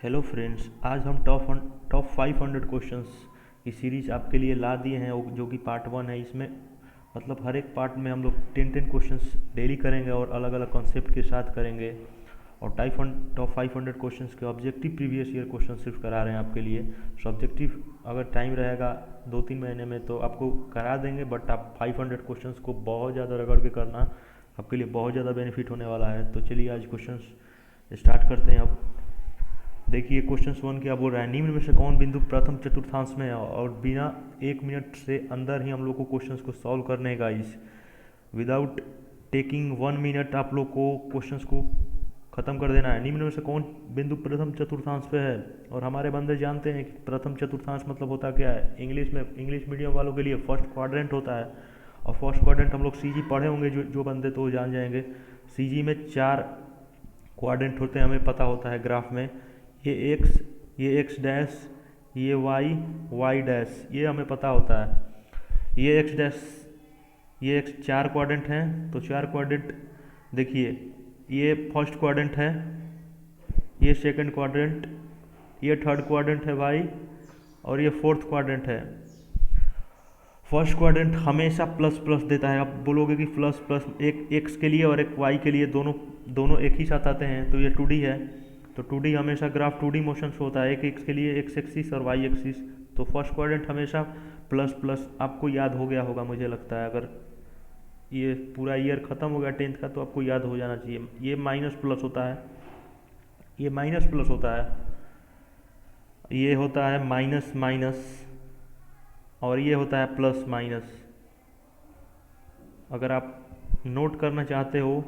Hello friends, आज हम top 500 questions की सीरीज आपके लिए ला दिए हैं, जो कि पार्ट 1 है। इसमें मतलब हर एक पार्ट में हम लोग 10 क्वेश्चंस डेली करेंगे और अलग अलग कॉन्सेप्ट के साथ करेंगे। और टॉप 500 क्वेश्चंस के ऑब्जेक्टिव प्रीवियस ईयर क्वेश्चन सिर्फ करा रहे हैं आपके लिए। सब्जेक्टिव अगर टाइम रहेगा 2-3 महीने में तो आपको करा देंगे, बट आप 500 क्वेश्चंस को बहुत ज़्यादा रगड़ के करना, आपके लिए बहुत ज़्यादा बेनिफिट होने वाला है। तो चलिए आज क्वेश्चंस स्टार्ट करते हैं। अब देखिए क्वेश्चन 1 क्या बोल रहा है, निम्न में से कौन बिंदु प्रथम चतुर्थांश में है। और बिना 1 मिनट से अंदर ही हम लोग को क्वेश्चंस को सॉल्व करने का, इस विदाउट टेकिंग 1 मिनट आप लोग को क्वेश्चंस को ख़त्म कर देना है। निम्न में से कौन बिंदु प्रथम चतुर्थांश पे है। और हमारे बंदे जानते हैं कि प्रथम चतुर्थांश मतलब होता क्या है। इंग्लिश मीडियम वालों के लिए फर्स्ट क्वाड्रेंट होता है। और फर्स्ट क्वाड्रेंट हम लोग सीजी पढ़े होंगे, जो बंदे तो जान जाएंगे। सीजी में 4 क्वाड्रेंट होते हैं, हमें पता होता है ग्राफ में। ये एक्स डैश, ये वाई डैश, ये हमें पता होता है। ये एक्स डैश, ये एक्स 4 क्वाड्रेंट हैं। तो 4 क्वाड्रेंट देखिए, ये फर्स्ट क्वाड्रेंट है, ये सेकंड क्वाड्रेंट, ये थर्ड क्वाड्रेंट है भाई, और ये फोर्थ क्वाड्रेंट है। फर्स्ट क्वाड्रेंट हमेशा प्लस प्लस देता है। आप बोलोगे कि प्लस प्लस, एक एक्स के लिए और एक वाई के लिए दोनों एक ही साथ आते हैं। तो ये 2D है, तो 2D हमेशा ग्राफ 2D मोशन से होता है। एक एक्स के लिए एक्स एक्सिस और वाई एक्सिस। तो फर्स्ट क्वाड्रेंट हमेशा प्लस प्लस, आपको याद हो गया होगा मुझे लगता है। अगर ये पूरा ईयर ख़त्म हो गया 10th का तो आपको याद हो जाना चाहिए। ये माइनस प्लस होता है, ये माइनस प्लस होता है, ये होता है माइनस माइनस, और ये होता है प्लस माइनस। अगर आप नोट करना चाहते हो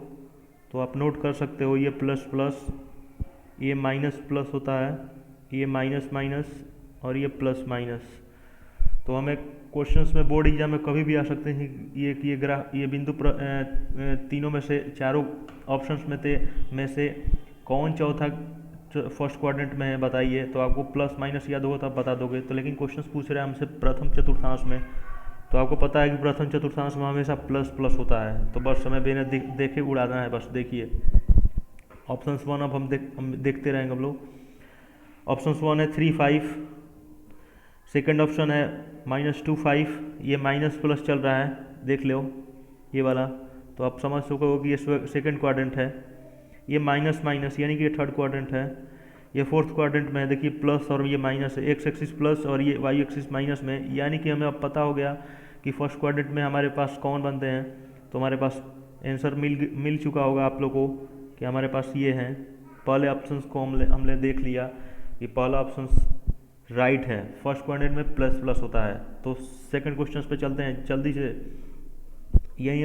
तो आप नोट कर सकते हो। ये प्लस प्लस, ये माइनस प्लस होता है, ये माइनस माइनस, और ये प्लस माइनस। तो हमें क्वेश्चंस में बोर्ड एग्जाम में कभी भी आ सकते हैं कि ये बिंदु तीनों में से, चारों ऑप्शंस में से कौन चौथा फर्स्ट क्वाड्रेंट में है बताइए। तो आपको प्लस माइनस याद होगा तो आप बता दोगे। तो लेकिन क्वेश्चंस पूछ रहे हैं हमसे प्रथम चतुर्थांश में, तो आपको पता है कि प्रथम चतुर्थांश में हमेशा प्लस प्लस होता है। तो बस हमें बिना देखे उड़ाना है। बस देखिए ऑप्शन 1 अब हम देखते रहेंगे हम लोग। ऑप्शन 1 है 3 5, सेकेंड ऑप्शन है -2 5। ये माइनस प्लस चल रहा है, देख लो ये वाला। तो आप समझ सको कि ये सेकेंड क्वाड्रेंट है। ये माइनस माइनस यानी कि ये थर्ड क्वाड्रेंट है। ये फोर्थ क्वाड्रेंट में है, देखिए प्लस और ये माइनस है। एक्स एक्सिस प्लस और ये वाई एक्सिस माइनस में, यानी कि हमें अब पता हो गया कि फर्स्ट क्वाड्रेंट में हमारे पास कौन बनते हैं। तो हमारे पास आंसर मिल चुका होगा आप लोगों को कि हमारे पास ये हैं। पहले ऑप्शंस को हमने देख लिया कि पहला ऑप्शन राइट है, फर्स्ट क्वाड्रेंट में प्लस प्लस होता है। तो सेकंड क्वेश्चन पे चलते हैं जल्दी से। यही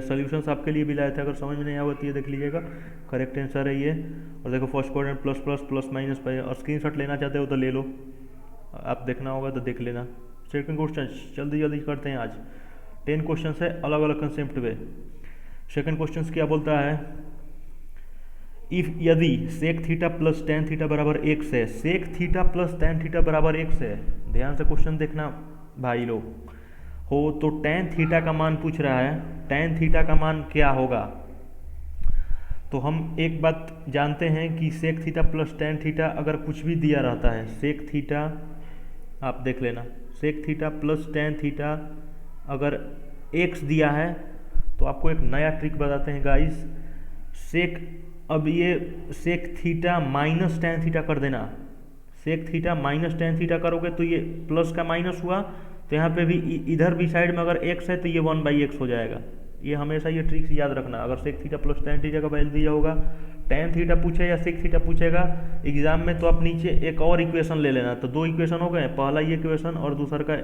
सॉल्यूशंस आपके लिए भी लाए थे, अगर समझ में नहीं आया तो ये देख लीजिएगा। करेक्ट आंसर है ये। और देखो first quadrant plus plus plus minus पे, और स्क्रीनशॉट लेना चाहते हो तो ले लो, आप देखना होगा तो देख लेना। सेकंड क्वेश्चन जल्दी जल्दी करते हैं। आज 10 क्वेश्चन है अलग अलग कंसेप्ट पे। सेकंड क्वेश्चन क्या बोलता है, यदि sec theta plus tan theta बराबर x है, sec theta plus tan theta बराबर x है। ध्यान से क्वेश्चन देखना भाई लोग हो। तो टेन थीटा का मान पूछ रहा है, टेन थीटा का मान क्या होगा। तो हम एक बात जानते हैं कि sec theta plus tan theta अगर कुछ भी दिया रहता है, सेक थीटा आप देख लेना, sec theta plus tan theta अगर x दिया है तो आपको एक नया ट्रिक बताते हैं गाइस। अब ये sec theta minus ten theta कर देना। Sec theta minus ten theta करोगे तो ये प्लस का माइनस हुआ, तो यहाँ पे भी इधर भी साइड में अगर x है तो ये 1/x हो जाएगा। ये हमेशा ये ट्रिक्स याद रखना। अगर sec theta plus tan theta का वैल्यू दिया होगा, टेन थीटा पूछे या सेक थीटा पूछेगा एग्जाम में, तो आप नीचे एक और इक्वेशन ले लेना। तो 2 इक्वेशन हो गए, पहला ये इक्वेशन और दूसरा का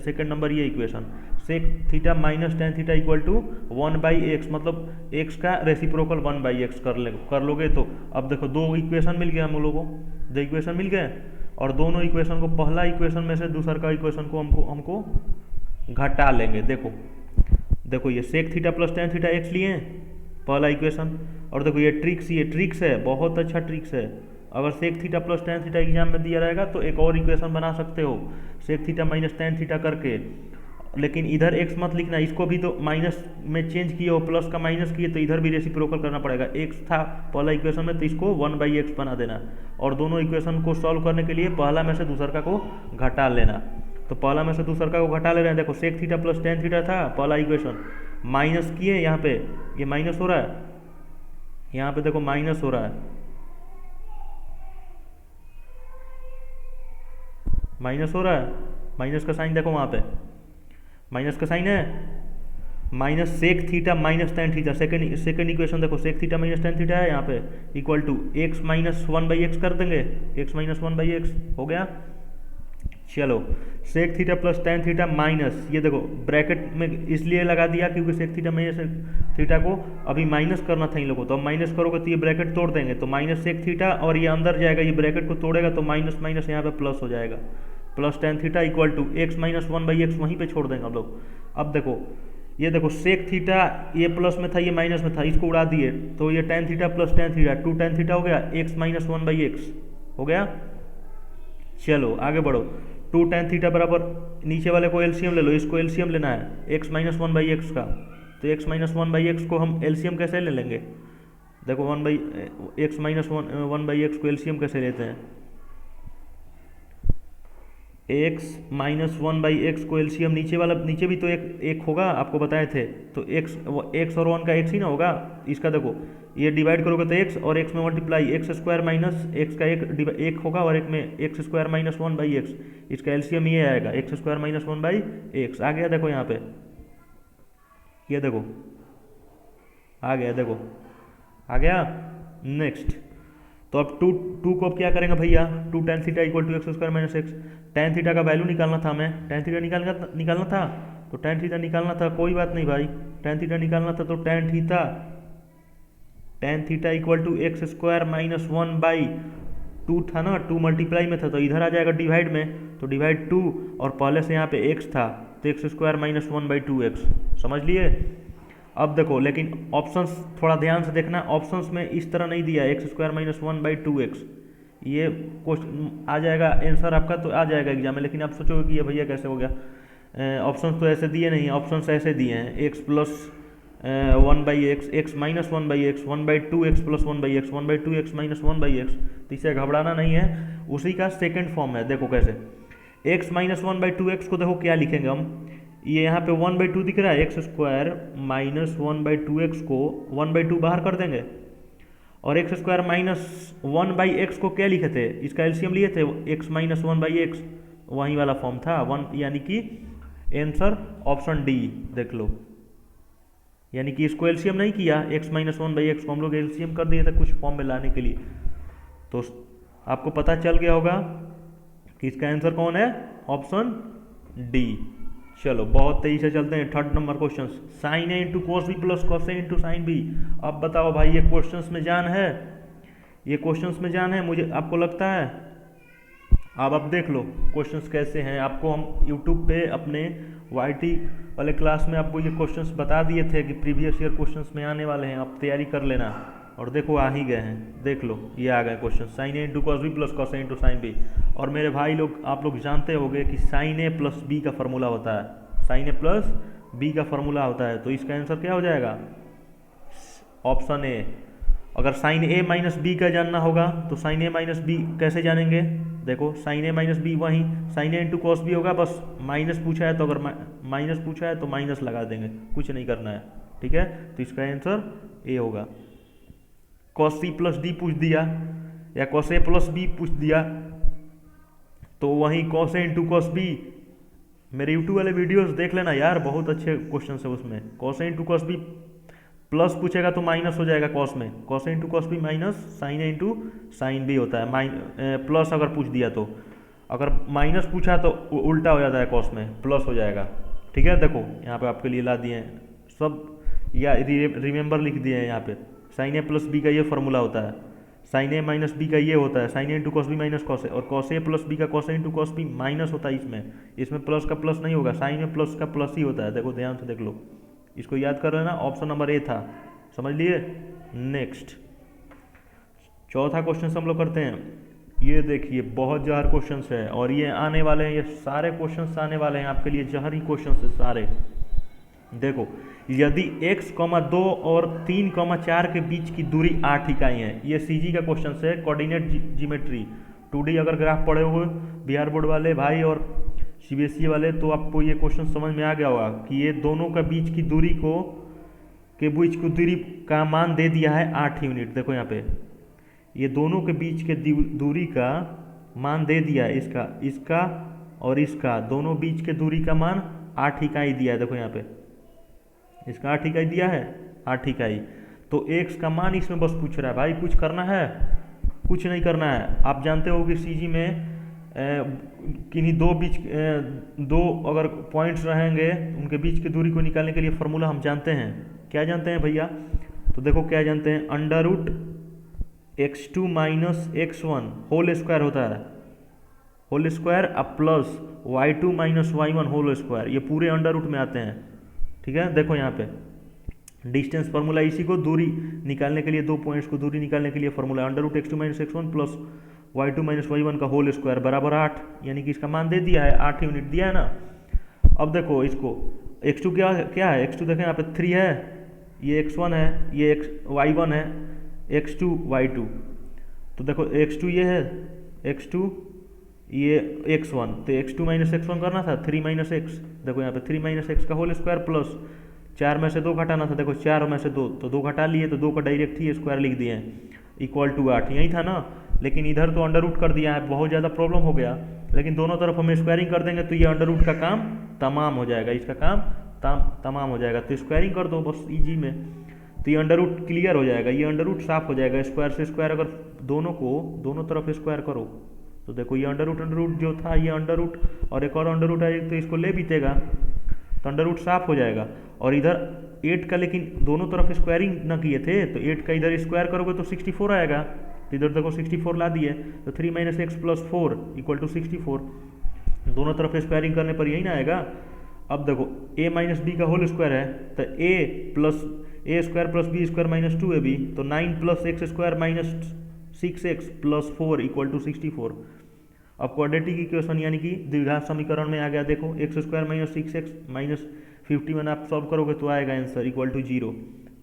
सेकंड नंबर ये equation. Sec theta minus ten theta equal to 1/x, मतलब x का रेसिप्रोकल 1/x कर लोगे। तो अब देखो 2 इक्वेशन मिल गया हम लोगों को, 2 इक्वेशन मिल गए, और दोनों इक्वेशन को, पहला इक्वेशन में से दूसरा का इक्वेशन को हमको घटा लेंगे। देखो ये sec theta plus tan theta x लिए हैं पहला इक्वेशन, और देखो ये ट्रिक्स है, बहुत अच्छा ट्रिक्स है। अगर sec theta plus tan theta exam में दिया रहेगा तो एक और इक्वेशन बना सकते हो, sec theta minus ten theta करके। लेकिन इधर एक्स मत लिखना, इसको भी तो माइनस में चेंज किए हो, प्लस का माइनस किए, तो इधर भी रेसिप्रोकल करना पड़ेगा। एक्स था पहला इक्वेशन में तो इसको 1/x बना देना, और दोनों इक्वेशन को सॉल्व करने के लिए पहला में से दूसरा को घटा लेना। तो पहला में से दूसरा को घटा ले रहे हैं, देखो sec theta plus tan theta था पहला इक्वेशन, माइनस किए यहाँ पे, ये माइनस हो रहा है, यहाँ पे देखो माइनस हो रहा है, माइनस हो रहा है, माइनस का साइन देखो वहाँ पे माइनस का साइन है, minus sec theta minus ten theta, second equation देखो sec theta minus ten theta है यहाँ पे, equal to x minus 1/x कर देंगे, एक्स माइनस 1/x हो गया। चलो sec theta plus tan theta minus, ये देखो ब्रैकेट में इसलिए लगा दिया क्योंकि सेक थीटा माइनस थीटा को अभी माइनस करना था इन लोगों को, तो अब माइनस करोगे तो ये ब्रैकेट तोड़ देंगे, तो माइनस सेक थीटा और ये अंदर जाएगा, ये ब्रैकेट को तोड़ेगा तो माइनस माइनस यहाँ पे प्लस हो जाएगा, plus tan theta equal to x minus 1/x वहीं पे छोड़ देंगे हम लोग। अब देखो ये देखो सेक थीटा ये प्लस में था ये माइनस में था, इसको उड़ा दिए तो ये tan theta plus tan theta 2 tan theta हो गया, एक्स माइनस 1/x हो गया। चलो आगे बढ़ो, 2 टेन थीटा बराबर नीचे वाले को एलसीएम ले लो, इसको एलसीएम लेना है एक्स माइनस 1/x का, तो एक्स माइनस 1/x को हम एलसीएम कैसे ले लेंगे, देखो एक्स माइनस 1/x को एलसीएम कैसे लेते हैं, एक्स माइनस 1/x को एलसीएम नीचे वाला, नीचे भी तो एक होगा आपको बताए थे, तो एक्स और 1 का एक्स ही ना होगा, इसका देखो ये डिवाइड करोगे तो एक्स और एक्स में multiply, x square minus x का एक होगा और एक में एक्स स्क्वायर माइनस 1/x, इसका एलसीएम ये आएगा एक्स स्क्वायर माइनस 1/x आ गया, देखो यहाँ पे ये देखो आ गया, देखो आ गया। नेक्स्ट तो अब टू को अब क्या करेंगे भैया, 2 tan theta equal to x square minus x, tan theta का वैल्यू निकालना था हमें, टेन थीटा निकालना था, तो टेन थीटा निकालना था, कोई बात नहीं भाई, टेन थीटा निकालना था तो tan theta equal to x square minus 1/2 था ना, 2 मल्टीप्लाई में था तो इधर आ जाएगा डिवाइड में, तो डिवाइड 2 और पहले से यहाँ पे एक्स था तो एक्स स्क्वायर माइनस 1/2x, समझ लिए। अब देखो लेकिन ऑप्शंस थोड़ा ध्यान से देखना, ऑप्शंस में इस तरह नहीं दिया एक्स स्क्वायर माइनस 1/2x, ये क्वेश्चन आ जाएगा आंसर आपका तो आ जाएगा एग्जाम में, लेकिन आप सोचोगे कि ये भैया कैसे हो गया, ऑप्शंस तो ऐसे दिए नहीं, ऑप्शंस ऐसे दिए हैं x plus 1/x, x minus 1/x, 1/2x plus 1/x, 1/2x minus 1/x, तो इसे घबराना नहीं है, उसी का सेकेंड फॉर्म है, देखो कैसे x माइनस 1/2x को देखो क्या लिखेंगे हम, ये यहाँ पे 1/2 दिख रहा है, एक्स स्क्वायर माइनस 1/2x को 1/2 बाहर कर देंगे, और एक्स स्क्वायर माइनस 1/x को क्या लिखे थे, इसका एलसीएम लिए थे x माइनस 1/x, वही वाला फॉर्म था 1, यानी कि आंसर ऑप्शन डी देख लो, यानी कि इसको एलसीएम नहीं किया x माइनस 1/x को हम लोग एलसीएम कर दिए थे कुछ फॉर्म में लाने के लिए, तो आपको पता चल गया होगा कि इसका आंसर कौन है, ऑप्शन डी। चलो बहुत तेजी से चलते हैं, third number question, sine A into cos B plus cos A into sine B. अब बताओ भाई ये क्वेश्चंस में जान है, ये क्वेश्चंस में जान है मुझे, आपको लगता है। अब देख लो क्वेश्चंस कैसे हैं, आपको हम यूट्यूब पे अपने वाईटी वाले क्लास में आपको ये क्वेश्चंस बता दिए थे कि प्रीवियस ईयर क्वेश्चंस में आने वाले हैं, आप तैयारी कर लेना, और देखो आ ही गए हैं, देख लो ये आ गए question, sine A into cos B plus cos A into sine B. और मेरे भाई लोग आप लोग जानते होंगे कि साइन ए प्लस बी का फॉर्मूला होता है, साइन ए प्लस बी का फॉर्मूला होता है, तो इसका आंसर क्या हो जाएगा, ऑप्शन ए। अगर साइन ए माइनस बी का जानना होगा तो साइन ए माइनस बी कैसे जानेंगे, देखो साइन ए माइनस बी वहीं sign A into cos B होगा, बस माइनस पूछा है तो अगर माइनस पूछा है तो माइनस लगा देंगे, कुछ नहीं करना है, ठीक है, तो इसका आंसर ए होगा। कॉस सी प्लस डी पूछ दिया या कॉस ए प्लस बी पूछ दिया तो वहीं cos A into cos B, मेरे यूट्यूब वाले वीडियोस देख लेना यार, बहुत अच्छे क्वेश्चन है उसमें। Cos A into cos B plus पूछेगा तो माइनस हो जाएगा कॉस में, cos A into cos B minus sine A into sine B होता है, प्लस अगर पूछ दिया तो, अगर माइनस पूछा तो उल्टा हो जाता है, कॉस में प्लस हो जाएगा, ठीक है। देखो यहाँ पे आपके लिए ला दिए हैं सब, या रिमेंबर लिख दिए हैं यहाँ पे, साइन ए प्लस बी का ये फॉर्मूला होता है, साइन ए माइनस बी का ये होता है, sine A into cos B minus cos A, और कॉस ए प्लस बी का cos A into cos B minus होता है, इसमें प्लस का प्लस नहीं होगा, साइन में प्लस का प्लस ही होता है, देखो ध्यान से देख लो, इसको याद कर लेना, ऑप्शन नंबर ए था, समझ लिए। नेक्स्ट चौथा क्वेश्चन हम लोग करते हैं, ये देखिए बहुत जहर क्वेश्चंस है और ये आने वाले हैं, ये सारे क्वेश्चंस आने वाले हैं आपके लिए जहर ही क्वेश्चंस है सारे। देखो यदि x, 2 और 3, 4 के बीच की दूरी 8 इकाई है, ये सीजी का क्वेश्चन है, कोऑर्डिनेट जीमेट्री 2D अगर ग्राफ पढ़े हुए बिहार बोर्ड वाले भाई और सीबीएसई वाले तो आपको ये क्वेश्चन समझ में आ गया होगा कि ये दोनों के बीच की दूरी दूरी का मान दे दिया है 8 यूनिट। देखो यहाँ पे ये दोनों के बीच के दूरी का मान दे दिया है, इसका और इसका दोनों बीच के दूरी का मान 8 इकाई दिया है। देखो यहाँ पे इसका 8 इकाई दिया है, 8 इकाई। तो x का मान इसमें बस पूछ रहा है भाई, कुछ करना है? कुछ नहीं करना है। आप जानते हो कि सीजी में किन्हीं दो अगर पॉइंट्स रहेंगे उनके बीच की दूरी को निकालने के लिए फॉर्मूला हम जानते हैं। क्या जानते हैं भैया? तो देखो क्या जानते हैं, under root x2 minus x1 whole square होता है, होल स्क्वायर अब plus y2 minus y1 whole square, ये पूरे अंडर रूट में आते हैं। ठीक है, देखो यहाँ पे डिस्टेंस फार्मूला, इसी को दूरी निकालने के लिए, दो पॉइंट्स को दूरी निकालने के लिए formula under root x2 minus x1 plus y2 minus y1 का होल स्क्वायर बराबर 8, यानी कि इसका मान दे दिया है, 8 यूनिट दिया है ना। अब देखो इसको x2 क्या है, x2 देखें यहाँ पे 3 है, ये x1 है, ये y1 है, x2 y2। तो देखो x2 ये है, x2 ये x1, तो x2 माइनस x1 करना था, 3 माइनस x, देखो यहाँ पे 3 माइनस x का होल स्क्वायर प्लस 4 में से 2 घटाना था, देखो 4 में से 2 तो 2 घटा लिए, तो 2 का डायरेक्ट ही स्क्वायर लिख दिए हैं, इक्वल टू 8, यही था ना। लेकिन इधर तो अंडर रूट कर दिया है, बहुत ज़्यादा प्रॉब्लम हो गया। लेकिन दोनों तरफ हम स्क्वायरिंग कर देंगे तो ये अंडर रूट का काम तमाम हो जाएगा, इसका काम तमाम हो जाएगा। तो स्क्वायरिंग कर दो बस इजी में, तो ये अंडर रूट क्लियर हो जाएगा, ये अंडर रूट साफ हो जाएगा। स्क्वायर से स्क्वायर अगर दोनों तरफ स्क्वायर करो तो देखो ये अंडर रूट जो था, ये अंडर रूट और एक और अंडर रूट है तो इसको ले बीतेगा, तो अंडर रूट साफ हो जाएगा। और इधर 8 का लेकिन दोनों तरफ स्क्वायरिंग ना किए थे, तो 8 का इधर स्क्वायर करोगे तो 64 आएगा, तो इधर देखो 64 ला दिए, तो 3 minus x plus 4 equal to 64, दोनों तरफ स्क्वायरिंग करने पर यही ना आएगा। अब देखो a माइनस बी का होल स्क्वायर है, तो a square plus b square minus 2ab, तो 9 plus x square minus 6x plus 4 equal to 64। अब क्वाड्रेटिक इक्वेशन यानी कि द्विघात समीकरण में आ गया, देखो x square minus 6x minus 51 आप सॉल्व करोगे तो आएगा आंसर इक्वल टू 0।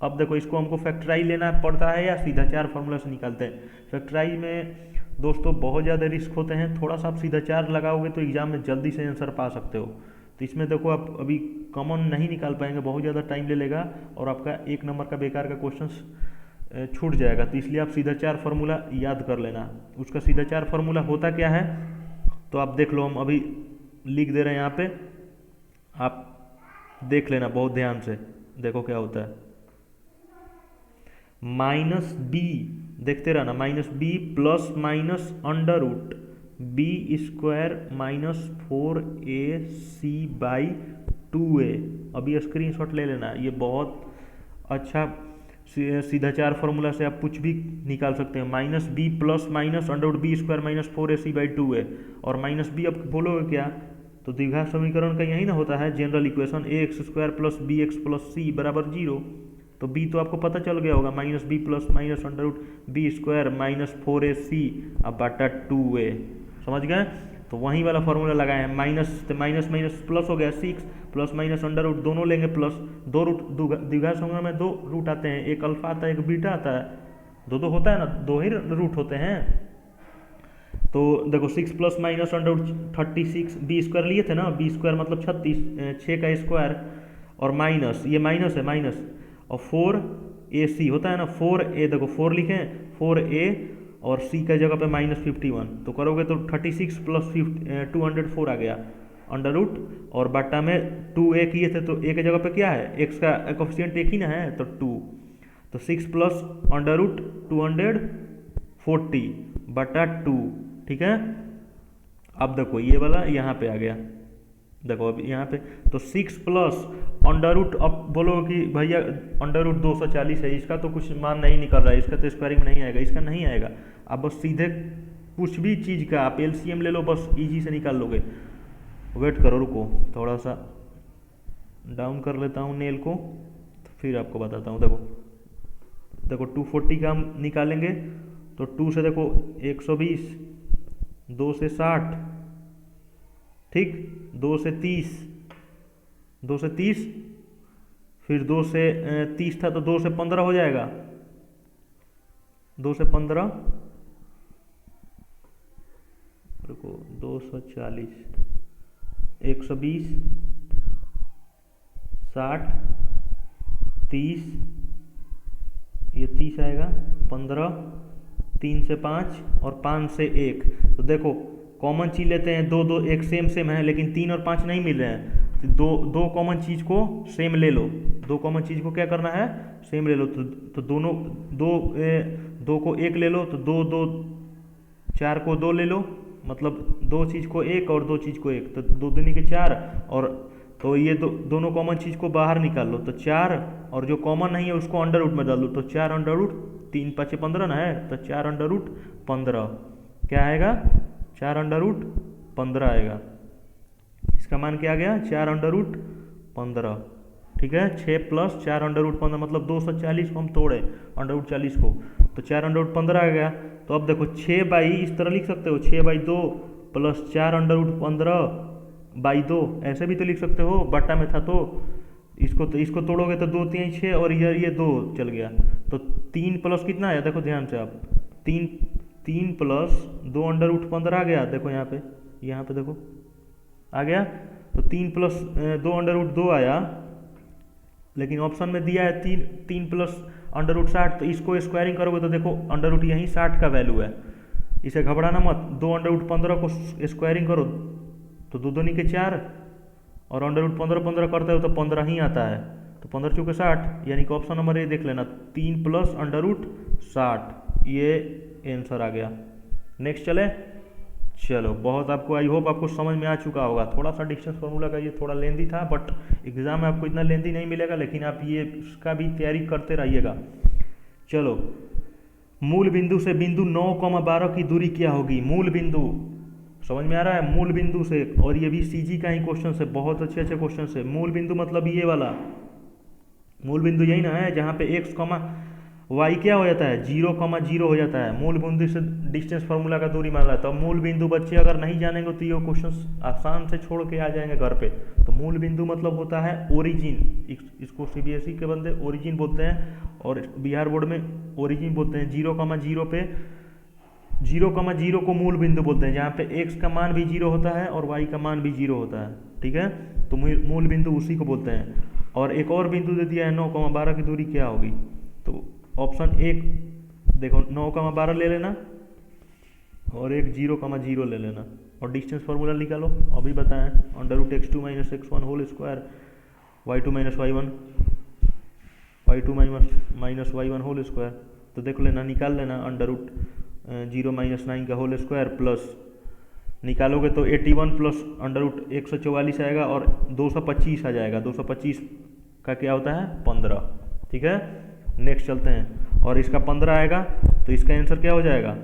अब देखो इसको हमको फैक्टराइज लेना पड़ता है या सीधा 4 फार्मूला से निकालते हैं। फैक्टराइज में दोस्तों बहुत ज़्यादा रिस्क होते हैं, थोड़ा सा आप सीधा 4 लगाओगे तो एग्जाम में जल्दी से आंसर पा सकते हो। तो इसमें देखो आप अभी कॉमन नहीं निकाल पाएंगे, बहुत ज़्यादा टाइम ले लेगा और आपका 1 नंबर का बेकार का क्वेश्चन छूट जाएगा। तो इसलिए आप सीधा 4 फार्मूला याद कर लेना। उसका सीधा 4 फार्मूला होता क्या है तो आप देख लो, हम अभी लिख दे रहे हैं यहाँ पे, आप देख लेना बहुत ध्यान से। देखो क्या होता है, माइनस बी, देखते रहना, minus b plus minus under root b square minus 4ac by 2a। अभी स्क्रीनशॉट ले लेना, ये बहुत अच्छा सीधा 4 फार्मूला से आप कुछ भी निकाल सकते हैं। Minus b plus minus under root b square minus 4ac by 2a, और माइनस बी अब बोलोगे क्या, तो द्विघात समीकरण का यही ना होता है general equation, ax square plus B X plus C बराबर 0। तो b तो आपको पता चल गया होगा, minus b plus minus under root b square minus 4ac अब बटा 2a, समझ गए। तो वही वाला फॉर्मूला लगाए हैं, माइनस तो माइनस माइनस प्लस हो गया 6 प्लस माइनस अंडर रूट, दोनों लेंगे प्लस, दो रूट द्विघात समीकरण में 2 रूट आते हैं, एक अल्फा आता है एक बीटा आता है, दो होता है ना, 2 ही रूट होते हैं। तो देखो 6 plus minus under root 36, b square लिए थे ना, बी स्क्वायर मतलब 36, 6 का स्क्वायर और माइनस, ये माइनस है माइनस, और 4ac होता है ना, 4a, देखो 4 लिखें, 4a और c का जगह पे माइनस 51, तो करोगे तो 36 प्लस 204 आ गया अंडर रूट, और बट्टा में 2a किए थे तो a के जगह पे क्या है, x का कोफिशिएंट एक ही ना है तो 2, तो 6 प्लस अंडर रूट 240 बटा 2, ठीक है। अब देखो ये वाला यहाँ पे आ गया, देखो अब यहाँ पे तो 6 प्लस अंडर रूट, अब बोलो कि भैया अंडर रूट 240 है, इसका तो कुछ मान नहीं निकल रहा है, इसका तो स्क्वायरिंग में नहीं आएगा, इसका नहीं आएगा। अब बस सीधे कुछ भी चीज़ का आप एलसीएम ले लो, बस इजी से निकाल लोगे। वेट करो, रुको थोड़ा सा डाउन कर लेता हूँ नेल को, तो फिर आपको बताता हूँ। देखो 240 का हम निकालेंगे तो 2 से देखो 120 2 से 60, ठीक, 2 से 30, 2 से 30, फिर 2 से 30 था तो 2 से 15 हो जाएगा, 2 से 15, रुको, 240, 120, 60, 30, ये 30 आएगा, 15, 3 से 5 और 5 से 1। तो देखो कॉमन चीज लेते हैं, दो दो एक सेम सेम है, लेकिन 3 और 5 नहीं मिल रहे हैं, तो दो कॉमन चीज को सेम ले लो, दो कॉमन चीज को क्या करना है, सेम ले लो। तो दोनों दो को एक ले लो, तो 4 को 2 ले लो, मतलब 2 चीज़ को 1 और 2 चीज़ को 1, तो 2 दूनी के 4, और तो ये दोनों कॉमन चीज़ को बाहर निकाल लो, तो 4, और जो कॉमन नहीं है उसको अंडर रूट में डाल दो, तो 4 अंडर रूट 3 5 15 ना है, तो 4 अंडर रूट 15 क्या आएगा, 4 अंडर रूट 15 आएगा। इसका मान क्या आ गया, 4 अंडर रूट 15, ठीक है। 6 प्लस 4 अंडर रूट 15 मतलब 240 को हम तोड़े अंडर रूट 40 को, तो 4 अंडर रूट 15 आ गया। तो अब देखो 6 बाई इस तरह लिख सकते हो, 6/2 प्लस 4 अंडर रूट 15/2, ऐसे भी तो लिख सकते हो, बट्टा में था तो इसको तोड़ोगे तो 2 3 6 और ये 2 चल गया, तो 3 प्लस कितना आया, देखो ध्यान से आप, 3 प्लस 2 अंडर रूट 15 आ गया, देखो यहाँ पे देखो आ गया, तो 3 प्लस 2 अंडर रूट 2 आया, लेकिन ऑप्शन में दिया है 3 प्लस अंडर रूट 60, तो इसको स्क्वायरिंग करोगे तो देखो अंडर रूट यहीं 60 का वैल्यू है, इसे घबराना मत। 2 अंडर रूट 15 को स्क्वायरिंग करो तो 2 दूनी के 4, और अंडर रूट 15 करते हो तो 15 ही आता है, तो 15 चौके 60, यानी कि ऑप्शन नंबर ए देख लेना, 3 प्लस अंडर रूट 60, ये आंसर आ गया। नेक्स्ट चले, चलो बहुत आपको आई होप आपको समझ में आ चुका होगा। थोड़ा सा डिस्टेंस फार्मूला का ये थोड़ा लेंदी था, बट एग्जाम में आपको इतना लेंदी नहीं मिलेगा, लेकिन आप ये इसका भी तैयारी करते रहिएगा। चलो, मूल बिंदु से बिंदु 9,12 की दूरी क्या होगी, मूल बिंदु समझ में आ रहा है, मूल बिंदु से, और ये भी सीजी का ही क्वेश्चन है, बहुत अच्छे क्वेश्चन है। मूल बिंदु मतलब ये वाला मूल बिंदु यही ना है जहाँ पे x, y क्या हो जाता है, 0,0 हो जाता है, मूल बिंदु से डिस्टेंस फार्मूला का दूरी मान रहा है। तो मूल बिंदु बच्चे अगर नहीं जानेंगे तो ये क्वेश्चन आसान से छोड़ के आ जाएंगे घर पे। तो मूल बिंदु मतलब होता है ओरिजिन, इसको सीबीएसई के बंदे ओरिजिन बोलते हैं, और बिहार बोर्ड में ओरिजिन बोलते हैं। 0,0 पे 0,0 को मूल बिंदु बोलते हैं, जहाँ पे x का मान भी 0 होता है और y का मान भी 0 होता है, ठीक है। तो मूल बिंदु उसी को बोलते हैं। और एक और बिंदु दे दिया है 9,12 की दूरी क्या होगी, तो ऑप्शन 1 देखो 9,12 ले लेना और एक 0,0 ले लेना, और डिस्टेंस फार्मूला निकालो, अभी बताएं, under root x2 minus x1 whole square y2 minus y1, y2 minus y1 whole square, तो देख लेना, निकाल लेना, अंडर रूट 0 माइनस 9 का होल स्क्वायर प्लस निकालोगे तो 81 प्लस अंडर रूट 144 आएगा, और 225 आ जाएगा, 225 का क्या होता है 15, ठीक है। नेक्स्ट चलते हैं, और इसका 15 आएगा तो इसका आंसर क्या हो जाएगा,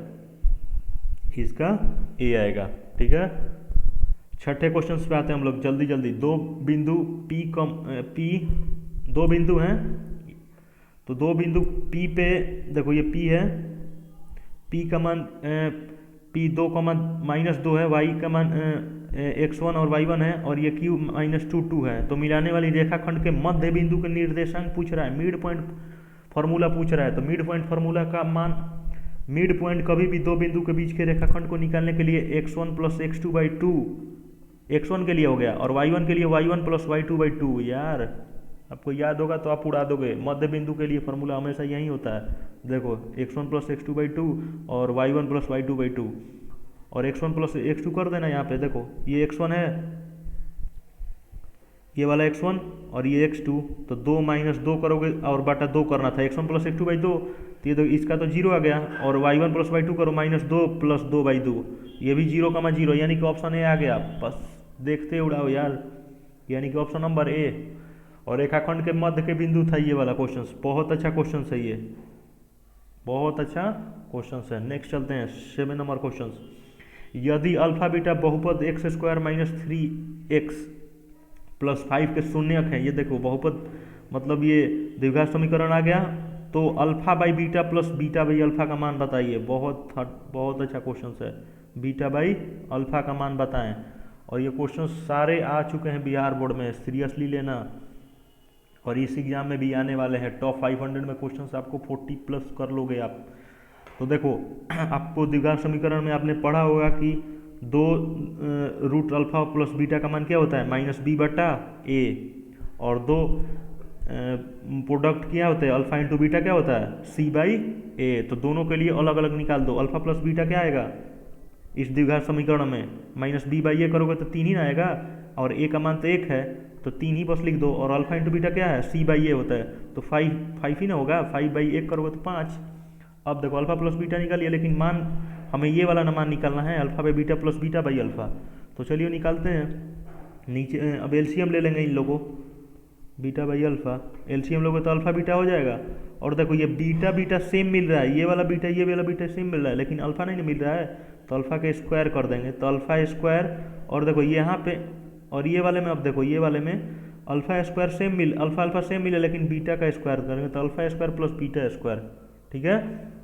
इसका ए आएगा, ठीक है। छठे क्वेश्चन पे आते हैं हम लोग जल्दी जल्दी। दो बिंदु दो बिंदु हैं, तो दो बिंदु P पे देखो ये P है, P का मान P2 का मान -2 है, y का मान x1 और y1 है, और ये Q -2 है। तो मिलाने वाली रेखाखंड के मध्य बिंदु के निर्देशांक पूछ रहा है, मिड पॉइंट फार्मूला पूछ रहा है। तो मिड पॉइंट फार्मूला का मान, मिड पॉइंट कभी भी दो बिंदु के बीच के रेखाखंड को निकालने के लिए x1 प्लस x2/2, x1 के लिए हो गया, और y1 के लिए y1 प्लस y2/2। यार आपको याद होगा तो आप उड़ा दोगे, मध्य बिंदु के लिए फार्मूला हमेशा यही होता है। देखो x1 प्लस x2/2 और y1 प्लस y2/2, और x1 प्लस x2 कर देना। यहाँ पे देखो ये x1 है, ये वाला x1 और ये x2, तो 2 - 2 करोगे और बटा 2 करना था, x1 प्लस x2/2, तो ये तो इसका तो 0 आ गया, और y1 प्लस y2 करो -2 प्लस 2/2, ये भी 0,0, यानी कि ऑप्शन ए आ गया। बस देखते उड़ाओ यार, यानी कि ऑप्शन नंबर ए। और रेखाखंड के मध्य के बिंदु था ये वाला क्वेश्चन, बहुत अच्छा क्वेश्चन है ये, बहुत अच्छा क्वेश्चन है। नेक्स्ट चलते हैं 7 नंबर क्वेश्चन। यदि अल्फा बीटा बहुपद x² - 3x + 5 के शून्यक हैं, ये देखो बहुपद मतलब ये द्विघात समीकरण आ गया, तो alpha by beta plus beta by alpha का मान बताइए। बहुत अच्छा क्वेश्चन है, बीटा बाई अल्फ़ा का मान बताएं। और ये क्वेश्चन सारे आ चुके हैं बिहार बोर्ड में, सीरियसली लेना। और इस एग्ज़ाम में भी आने वाले हैं। टॉप 500 में क्वेश्चंस आपको 40 प्लस कर लोगे आप। तो देखो आपको द्विघात समीकरण में आपने पढ़ा होगा कि दो रूट अल्फ़ा प्लस बीटा का मान क्या होता है, -b/a। और दो प्रोडक्ट क्या होता है, अल्फ़ा इंटू बीटा क्या होता है, c/a। तो दोनों के लिए अलग अलग निकाल दो। अल्फ़ा प्लस बीटा क्या आएगा इस द्विघात समीकरण में, -b/a करोगे तो 3 ही ना आएगा। और a का मान तो 1 है तो 3 ही बस लिख दो। और अल्फ़ा इंटू बीटा क्या है, c/a होता है तो 5 ही ना होगा। 5/1 करोगे तो 5। अब देखो अल्फ़ा प्लस बीटा निकालिए, लेकिन मान हमें ये वाला ना मान निकालना है, alpha by beta plus beta by alpha. तो चलिए निकालते हैं। नीचे अब एलसीएम ले लेंगे इन लोगों, बीटा बाई अल्फ़ा। एलसीएम लोगे तो अल्फ़ा बीटा हो जाएगा। और देखो ये बीटा बीटा सेम मिल रहा है, ये वाला बीटा सेम मिल रहा है, लेकिन अल्फ़ा नहीं मिल रहा है। तो अल्फ़ा का स्क्वायर कर देंगे, तो अल्फ़ा स्क्वायर। और देखो यहाँ पे और ये वाले में, अब देखो ये वाले में alpha square same alpha same मिले, लेकिन बीटा का स्क्वायर करेंगे तो alpha square plus beta square, ठीक है।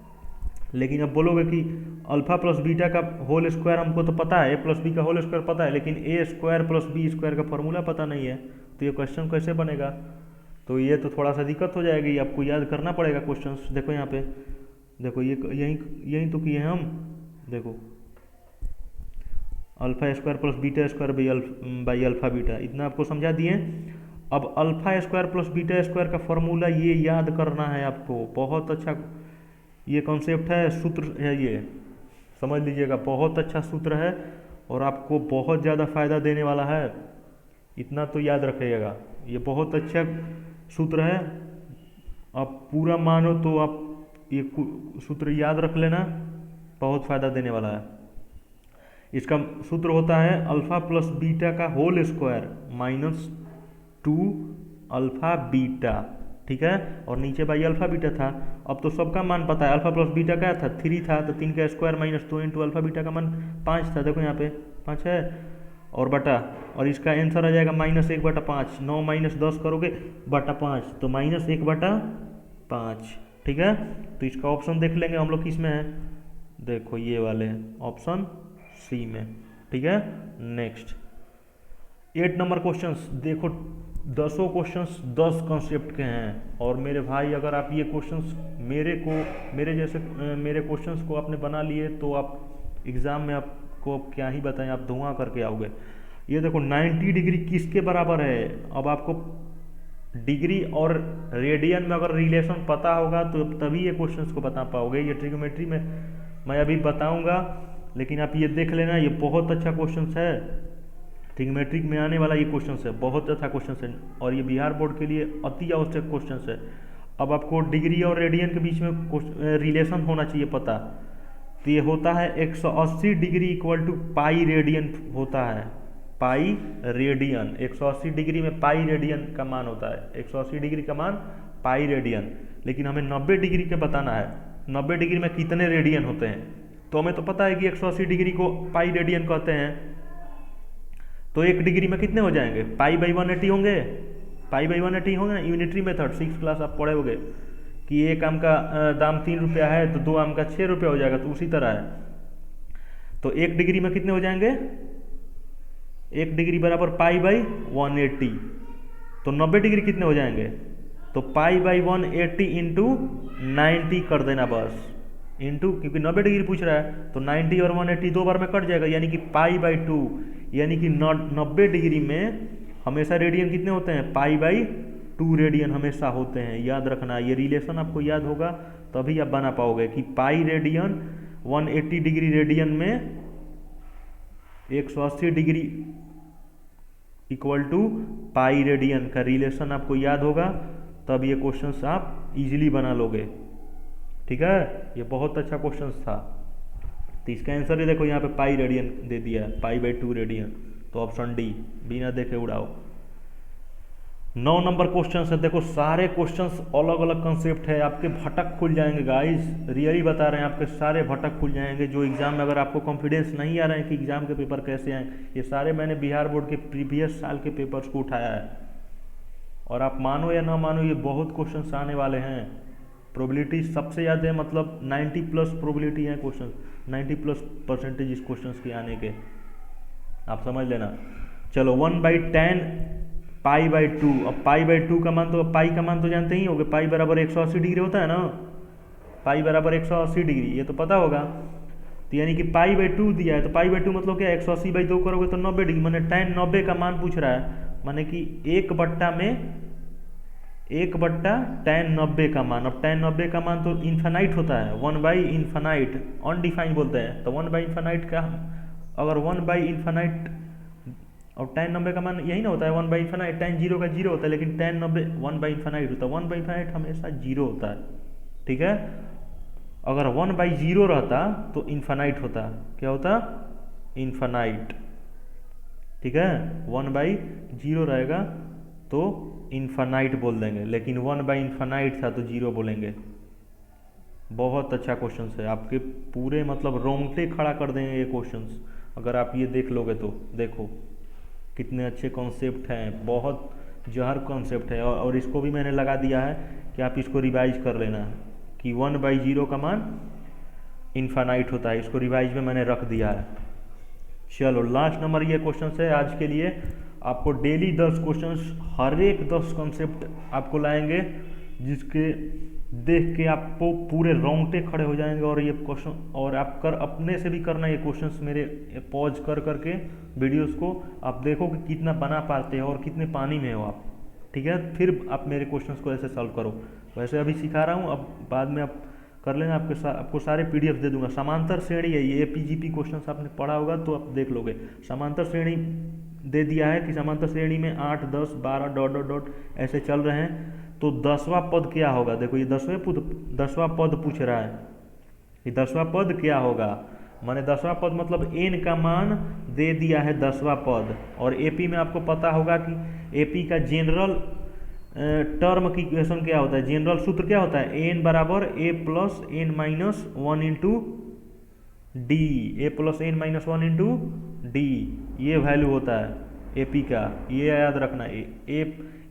लेकिन अब बोलोगे कि अल्फ़ा प्लस बीटा का होल स्क्वायर हमको तो पता है, a प्लस बी का होल स्क्वायर पता है, लेकिन a square plus b square का फॉर्मूला पता नहीं है, तो ये क्वेश्चन कैसे बनेगा। तो ये तो थोड़ा सा दिक्कत हो जाएगी, आपको याद करना पड़ेगा क्वेश्चंस। देखो यहाँ पे देखो ये यही तो किए हैं हम। देखो alpha square plus beta square by alpha beta, इतना आपको समझा दिए। अब alpha square plus beta square का फॉर्मूला ये याद करना है आपको। बहुत अच्छा ये कॉन्सेप्ट है, सूत्र है, ये समझ लीजिएगा। बहुत अच्छा सूत्र है और आपको बहुत ज़्यादा फायदा देने वाला है, इतना तो याद रखिएगा। ये बहुत अच्छा सूत्र है, आप पूरा मानो तो आप ये सूत्र याद रख लेना, बहुत फ़ायदा देने वाला है। इसका सूत्र होता है अल्फ़ा प्लस बीटा का होल स्क्वायर -2 अल्फ़ा बीटा, ठीक है। और नीचे बाई अल्फ़ा बीटा था। अब तो सबका मान पता है, अल्फ़ा प्लस बीटा क्या था, 3 था, तो 3 का स्क्वायर -2 इंटू अल्फ़ा बीटा का मान 5 था। देखो यहाँ पे 5 है और बटा, और इसका आंसर आ जाएगा -1/5। 9 - 10 करोगे बटा 5, तो -1/5, ठीक है। तो इसका ऑप्शन देख लेंगे हम लोग किस में है, देखो ये वाले ऑप्शन सी में, ठीक है। Next 8 number questions. देखो 10 क्वेश्चंस 10 कॉन्सेप्ट के हैं। और मेरे भाई अगर आप ये क्वेश्चंस मेरे क्वेश्चंस को आपने बना लिए तो आप एग्ज़ाम में आपको क्या ही बताएं, आप धुआं करके आओगे। ये देखो 90 डिग्री किसके बराबर है। अब आपको डिग्री और रेडियन में अगर रिलेशन पता होगा तो तभी ये क्वेश्चंस को बता पाओगे। ये ट्रिग्नोमेट्री में मैं अभी बताऊंगा, लेकिन आप ये देख लेना, ये बहुत अच्छा क्वेश्चन है। ट्रिग्नोमेट्रिक में आने वाला ये क्वेश्चन है, बहुत अच्छा क्वेश्चन है और ये बिहार बोर्ड के लिए अति आवश्यक क्वेश्चन है। अब आपको डिग्री और रेडियन के बीच में रिलेशन होना चाहिए पता। तो ये होता है 180 degree equal to pi radian होता है। पाई रेडियन 180 डिग्री में पाई रेडियन का मान होता है, 180 डिग्री का मान पाई रेडियन। लेकिन हमें 90 डिग्री के बताना है, 90 डिग्री में कितने रेडियन होते हैं। तो हमें तो पता है कि 180 डिग्री को पाई रेडियन कहते हैं, तो 1 डिग्री में कितने हो जाएंगे, π/180 होंगे। π/180 होंगे ना, यूनिटरी मेथड 6 क्लास आप पढ़े होगे कि एक आम का दाम 3 रुपया है तो 2 आम का 6 रुपया हो जाएगा, तो उसी तरह है। तो 1 डिग्री में कितने हो जाएंगे, 1 डिग्री बराबर π/180। तो 90 डिग्री कितने हो जाएंगे, तो π/180 इंटू 90 कर देना बस, इंटू, क्योंकि 90 डिग्री पूछ रहा है तो 90 और 180 दो बार में कट जाएगा, यानी कि π/2। यानी कि 90 डिग्री में हमेशा रेडियन कितने होते हैं, π/2 रेडियन हमेशा होते हैं। याद रखना, ये रिलेशन आपको याद होगा तभी आप बना पाओगे कि पाई रेडियन 180 डिग्री रेडियन में 180 degree equal to pi radian का रिलेशन आपको याद होगा, तब ये क्वेश्चंस आप इजीली बना लोगे, ठीक है। ये बहुत अच्छा क्वेश्चन था। तो इसका आंसर ये देखो यहाँ पे पाई रेडियन दे दिया है, π/2 रेडियन, तो ऑप्शन डी बिना देखे उड़ाओ। 9 नंबर क्वेश्चन है। देखो सारे क्वेश्चंस अलग अलग कंसेप्ट है, आपके भटक खुल जाएंगे गाइस, रियली बता रहे हैं, आपके सारे भटक खुल जाएंगे। जो एग्जाम में अगर आपको कॉन्फिडेंस नहीं आ रहा है कि एग्जाम के पेपर कैसे आए, ये सारे मैंने बिहार बोर्ड के प्रीवियस साल के पेपर्स को उठाया है। और आप मानो या ना मानो, ये बहुत क्वेश्चन आने वाले हैं, प्रोबेबिलिटी सबसे ज़्यादा है, मतलब 90+ प्रोबेबिलिटी है क्वेश्चन, 90+ % इस क्वेश्चन के आने के, आप समझ लेना। चलो 1/10 π/2। अब π/2 का मान, तो पाई का मान तो जानते ही होगे, पाई बराबर 180 डिग्री होता है ना, पाई बराबर 180 डिग्री, ये तो पता होगा। तो यानी कि π/2 दिया है, तो π/2 मतलब क्या है, 180/2 करोगे तो 90 डिग्री, मैंने tan 90 का मान पूछ रहा है, माने कि 1/tan 90 का मान। अब tan 90 का मान तो इन्फानाइट होता है, 1/इन्फानाइट, अनडिफाइंड बोलते हैं, तो 1/इन्फानाइट का, अगर 1/इन्फानाइट, और tan 90 का मान यही ना होता है 1/इन्फानाइट, tan 0 का 0 होता है, लेकिन tan 90 1/इन्फानाइट होता है, 1/इन्फानाइट हमेशा 0 होता है, ठीक है। अगर 1/0 रहता तो इन्फानाइट होता, क्या होता, इन्फानाइट, ठीक है। 1/0 रहेगा तो इन्फानाइट बोल देंगे, लेकिन 1/इन्फानाइट था तो 0 बोलेंगे। बहुत अच्छा क्वेश्चन है, आपके पूरे मतलब रोंगटे खड़ा कर देंगे ये क्वेश्चंस, अगर आप ये देख लोगे तो। देखो कितने अच्छे कॉन्सेप्ट हैं, बहुत जहर कॉन्सेप्ट है, और इसको भी मैंने लगा दिया है कि आप इसको रिवाइज कर लेना कि 1/0 का मान इन्फानाइट होता है, इसको रिवाइज में मैंने रख दिया है। चलो लास्ट नंबर ये क्वेश्चन है आज के लिए। आपको डेली 10 क्वेश्चंस, हर एक 10 कॉन्सेप्ट आपको लाएंगे, जिसके देख के आपको पूरे रोंगटे खड़े हो जाएंगे। और ये क्वेश्चन, और आप अपने से भी करना ये क्वेश्चंस, मेरे पॉज कर करके वीडियोस को आप देखो कि कितना बना पाते हो और कितने पानी में हो आप, ठीक है। फिर आप मेरे क्वेश्चंस को ऐसे सॉल्व करो। वैसे अभी सिखा रहा हूँ, अब बाद में आप कर लेना, आपको सारे PDF दे दूंगा। समांतर श्रेणी है ये, APGP क्वेश्चन आपने पढ़ा होगा तो आप देख लोगे। समांतर श्रेणी दे दिया है कि समांतर श्रेणी में 8, 10, 12 ... ऐसे चल रहे हैं, तो 10वां पद क्या होगा। देखो ये 10वां पद पूछ रहा है, ये 10वां पद क्या होगा, माने 10वां पद मतलब n का मान दे दिया है 10वां पद। और AP में आपको पता होगा कि AP का जनरल टर्म की इक्वेशन क्या होता है, जनरल सूत्र क्या होता है, n बराबर a + n - 1 × d, a + n - 1 × d, ये वैल्यू होता है AP का, ये याद रखना।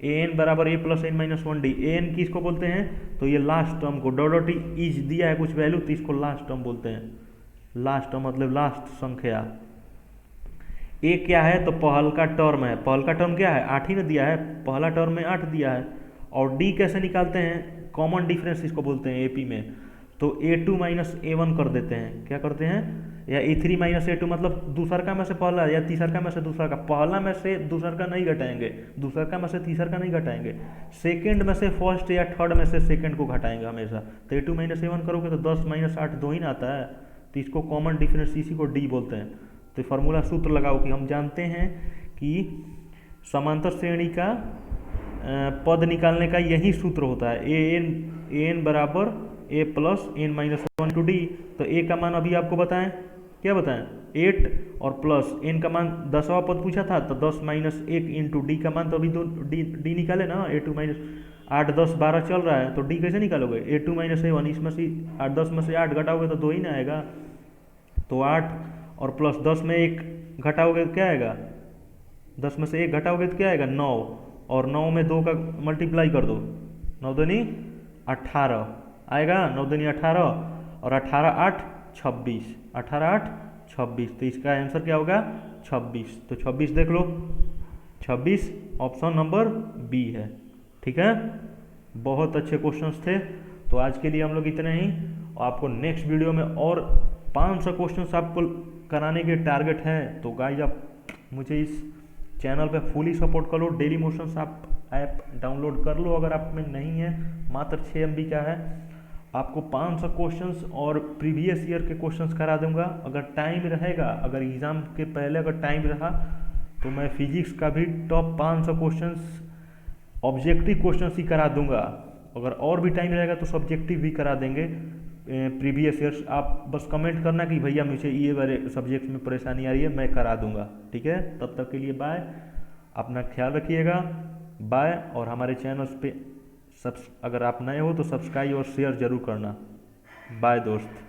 an बराबर a + n - 1 d, an किसको बोलते हैं, तो ये लास्ट टर्म को, डॉट इज दिया है कुछ वैल्यू तो इसको लास्ट टर्म बोलते हैं। लास्ट टर्म मतलब लास्ट संख्या। ए क्या है, तो पहल का टर्म है, पहल का टर्म क्या है, 8 ही ना दिया है, पहला टर्म में 8 दिया है। और डी कैसे निकालते हैं, कॉमन डिफरेंस इसको बोलते हैं AP में, तो a2 - a1 कर देते हैं, क्या करते हैं, या a3 - a2 मतलब दूसरका में से पहला या तीसरका में से दूसरा का, पहला में से दूसर का नहीं घटाएंगे, दूसरका में से तीसर का नहीं घटाएंगे, सेकंड में से फर्स्ट या थर्ड में से सेकंड को घटाएंगे हमेशा। तो a2 - a1 करोगे तो 10 - 8 2 ही ना आता है, तो इसको कॉमन डिफरेंस, इसी को D बोलते हैं। तो फार्मूला सूत्र लगाओ कि हम जानते हैं कि समांतर श्रेणी का पद निकालने का यही सूत्र होता है, an बराबर a + n - 1 × d। तो a का मान अभी आपको बताएं, क्या बताएं, 8, और प्लस n का मान 10वां पद पूछा था, तो 10 - 1 × d का मान तो अभी d निकाले ना, a2 - 8, 10, 12 चल रहा है, तो d कैसे निकालोगे, a2 - a1, इसमें से 8, 10 में से 8 घटाओगे तो 2 ही ना आएगा, तो 8 और प्लस 10 में 1 घटाओगे तो क्या आएगा, 10 में से 1 घटाओगे तो क्या आएगा, 9, और 9 में 2 का मल्टीप्लाई कर दो, 9 दूनी 18 आएगा, 9 दूनी 18, और 18 8 26, 18 8 26, तो इसका आंसर क्या होगा, 26। तो 26 देख लो, 26 ऑप्शन नंबर B है, ठीक है। बहुत अच्छे क्वेश्चंस थे, तो आज के लिए हम लोग इतने ही, और आपको नेक्स्ट वीडियो में और 500 क्वेश्चंस आपको कराने के टारगेट हैं। तो गाइस आप मुझे इस चैनल पे फुली सपोर्ट कर लो, डेली मोशंस आप ऐप डाउनलोड कर लो, अगर आप में नहीं है, मात्र 6 MB का है। आपको 500 क्वेश्चंस और प्रीवियस ईयर के क्वेश्चंस करा दूंगा, अगर टाइम रहेगा, अगर एग्ज़ाम के पहले अगर टाइम रहा तो मैं फिजिक्स का भी टॉप 500 क्वेश्चंस ऑब्जेक्टिव क्वेश्चंस ही करा दूंगा, अगर और भी टाइम रहेगा तो सब्जेक्टिव भी करा देंगे प्रीवियस ईयर्स। आप बस कमेंट करना कि भैया मुझे ये वाले सब्जेक्ट में परेशानी आ रही है, मैं करा दूंगा, ठीक है। तब तक के लिए बाय, अपना ख्याल रखिएगा, बाय। और हमारे चैनल पे अगर आप नए हो तो सब्सक्राइब और शेयर जरूर करना। बाय दोस्त।